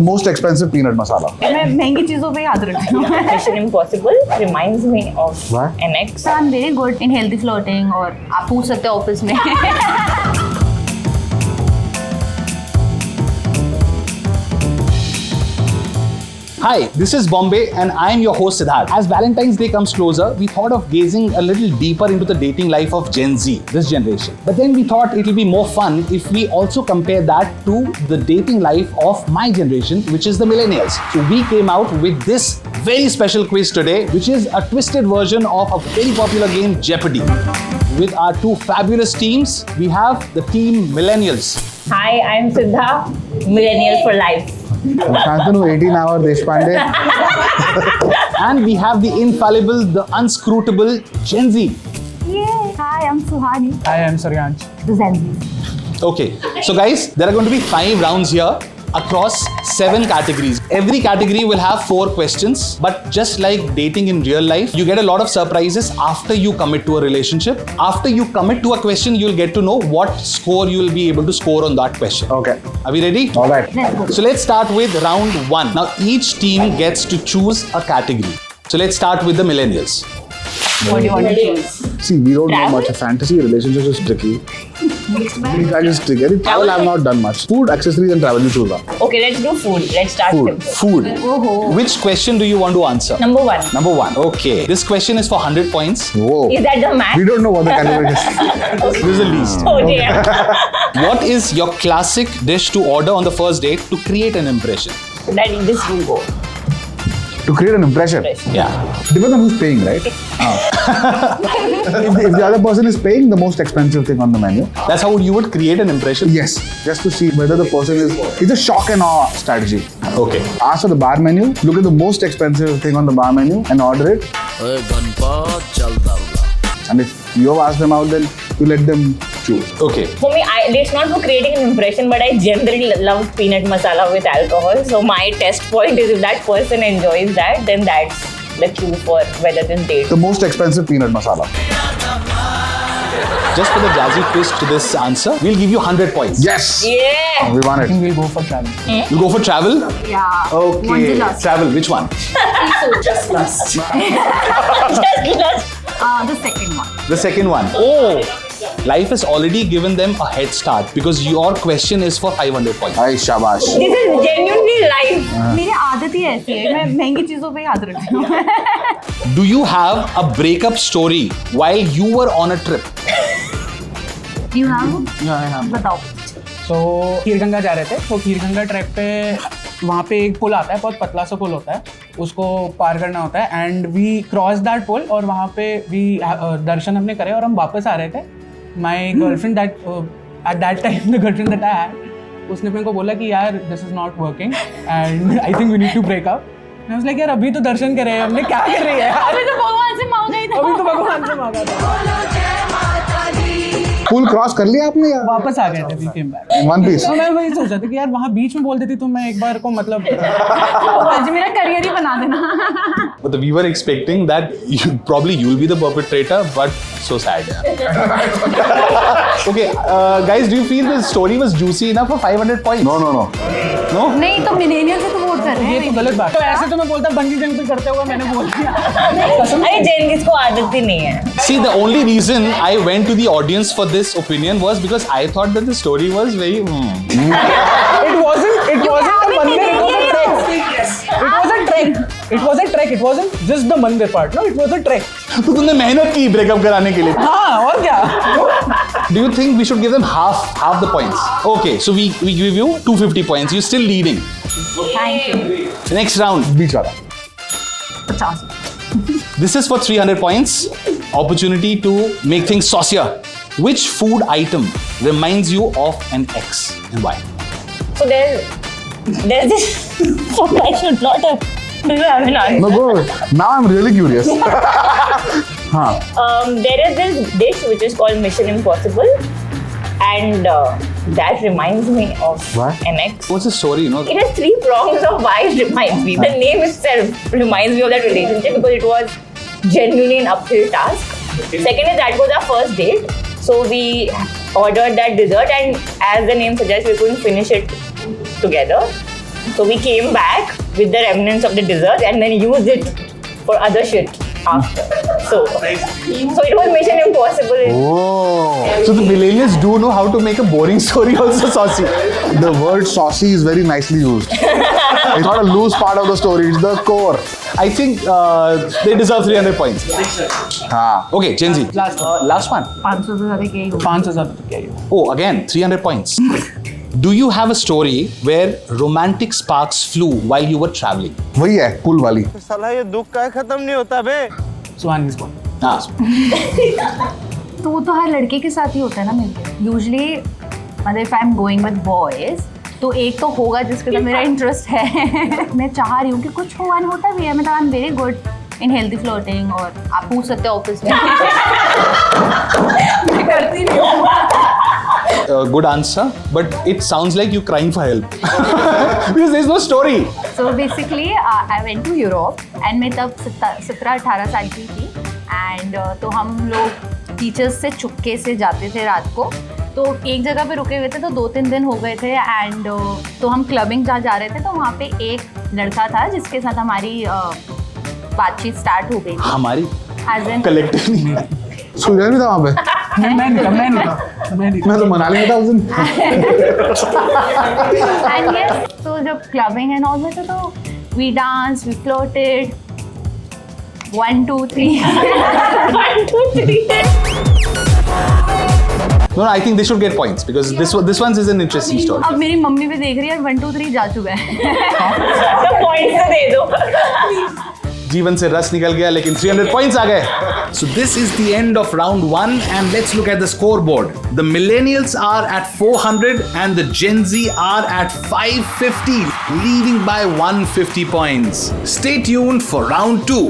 most expensive peanut masala. मैं महंगी चीजों पे याद रखती हूँ. Mission Impossible reminds me of What? an ex. I'm very good in healthy floating और आप पूछ सकते हो ऑफिस में. Hi, this is Bombae and I am your host Siddharth. As Valentine's Day comes closer, we thought of gazing a little deeper into the dating life of Gen Z, this generation. But then we thought it will be more fun if we also compare that to the dating life of my generation, which is the Millennials. So we came out with this very special quiz today, which is a twisted version of a very popular game, Jeopardy. With our two fabulous teams, we have the team Millennials. Hi, I'm Siddha, Millennial for life. Shantanu 18-hour Deshpande. And we have the infallible, the unscrutable Gen Z. Yay! Hi, I'm Suhani. Hi, I'm Suryansh. The GenZ. Okay, so guys, there are going to be 5 rounds here across 7 categories. Every category will have 4 questions, but just like dating in real life, you get a lot of surprises after you commit to a relationship. After you commit to a question, you'll get to know what score you will be able to score on that question. Okay. Are we ready? All right. Let's go. So let's start with round 1. Now each team gets to choose a category. So let's start with the Millennials. What do you want to choose? See, we don't know Travel? much. Fantasy relationships is tricky. Mixed bag. That is tricky. Travel, I have not done much. Food, accessories, and travel. You choose one. Okay, let's do food. Let's start Food. simple. Food. Oh. Which question do you want to answer? Number 1. Number 1. Okay. This question is for 100 points. Whoa. Is that the math? We don't know what the category is. This is the least. Oh dear. What is your classic dish to order on the first date to create an impression? That this will go. To create an impression. Yeah. Depends on who's paying, right? If the other person is paying, the most expensive thing on the menu. That's how you would create an impression? Yes. Just to see whether the person is... It's a shock and awe strategy. Okay. Ask for the bar menu, look at the most expensive thing on the bar menu and order it. And if you have asked them out, then you let them choose. Okay. For me, it's not for creating an impression, but I generally love peanut masala with alcohol. So my test point is if that person enjoys that, then that's the cue for whether this date. The most expensive peanut masala. Just for the jazzy twist to this answer, we'll give you 100 points. Yes! Yeah. We won I think it. we'll go for travel. You go for travel? Yeah. Okay. Travel, which one? Just lust. The second one. The second one. Oh! Life has already given them a head start because your question is for 500 points. Ay, shabash. This is genuinely life. मेरी आदत ही ऐसी है मैं महंगी चीजों पे याद रखती हूँ. Do you have a breakup story while you were on a trip? You have? Yeah, I have. बताओ. So, खीरगंगा जा रहे थे. तो खीरगंगा ट्रैक पे वहाँ पे एक पुल आता है, बहुत पतला सा पुल होता है. उसको पार करना होता है. And we crossed that पुल और वहाँ पे we दर्शन हमने करे और हम वापस आ रहे थे. My girlfriend that at that time the girlfriend that I had, उसने मेरे को बोला कि यार this is not working and I think we need to break up. I was like यार अभी तो दर्शन करे हैं हमने क्या कर रही है? अभी तो भगवान से मांगा ही था. अभी तो भगवान से मांगा था. पुल क्रॉस कर लिया आपने यार? वापस आ गए थे we came back. In one piece. तो मैं वही सोचा था कि यार वहाँ बीच में बोल देती तो मैं एक बार को मतलब आज मेरा करियर ही बना देना. But we were expecting that you'll be the perpetrator, but so sad. Okay, guys, do you feel this story was juicy enough for 500 points? No. No? नहीं तो मिलेनियल से तो वोट कर रहे ये हैं. तो गलत बात है. तो ऐसे तो मैं बोलता बंजी जंपिंग करते हुए मैंने बोल दिया. अरे जेन को आदत ही नहीं है. See, the only reason I went to the audience for this opinion was because I thought that the story was very... It wasn't the मंदिर. It was a trek. It wasn't just the मंदिर part. No, it was a trek. तो तुमने मेहनत की breakup कराने के लिए. हाँ और क्या? Do you think we should give them half the points? Okay, so we give you 250 points. You're still leading. Thank you. Next round. बीच वाला. 50. This is for 300 points. Opportunity to make things saucier. Which food item reminds you of an ex and why? So there's this food I should not have. Do you have an answer? No, go. Now I'm really curious. Huh. There is this dish which is called Mission Impossible, and that reminds me of What? an ex. What's the story, It has 3 prongs of why it reminds me. The name itself reminds me of that relationship because it was genuinely an uphill task. Second is that was our first date. So we ordered that dessert and as the name suggests, we couldn't finish it together. So we came back with the remnants of the dessert and then used it for other shit after. So it was Mission Impossible. Oh. So the millennials do know how to make a boring story also saucy. The word saucy is very nicely used. It's not a loose part of the story, it's the core. I think they deserve 300 points. हाँ. Okay, Gen Z. Last one. 500 से ज़्यादा क्या ही होगा? 500 से ज़्यादा तो क्या ही हो? Oh, again, 300 points. Do you have a story where romantic sparks flew while you were traveling? वही है, पुल वाली. साला ये दुख का खत्म नहीं होता बे. सुहानी स्पॉट. हाँ. तो वो तो हर लड़के के साथ ही होता है ना मिलके. Usually, मतलब if I'm going with boys, तो एक तो होगा जिसके साथ मेरा इंटरेस्ट है. मैं चाह रही हूँ कि कुछ होता भी है. मतलब I'm very good in healthy flirting और आप पूछ सकते हो ऑफिस में. मैं करती नहीं हूँ. Good answer, but it sounds like you're crying for help. Because there's no story. So basically, I went to Europe and मैं तब 17-18 साल की थी and तो हम लोग टीचर्स से चुपके से जाते थे रात को. तो एक जगह पे रुके हुए थे तो 2-3 दिन हो गए थे एंड तो हम क्लबिंग जहाँ जा रहे थे तो वहाँ पे एक लड़का था जिसके साथ हमारी बातचीत स्टार्ट हो गई. हमारी As in, कलेक्टिवली. सूर्य भी था वहाँ पे. मैं नहीं था. मैं तो मनाली में था उस दिन. and yes, तो जब क्लबिंग एंड ऑल में थे तो we danced, we flirted. 1, 2, 3. 1, 2, 3. No, I think they should get points because this one is an interesting story. अब मेरी मम्मी भी देख रही है 1, 2, 3 जा चुका है. तो points दे दो. जीवन से रस निकल गया लेकिन 300 points आ गए. So this is the end of round 1 and let's look at the scoreboard. The millennials are at 400 and the Gen Z are at 550, leading by 150 points. Stay tuned for round 2.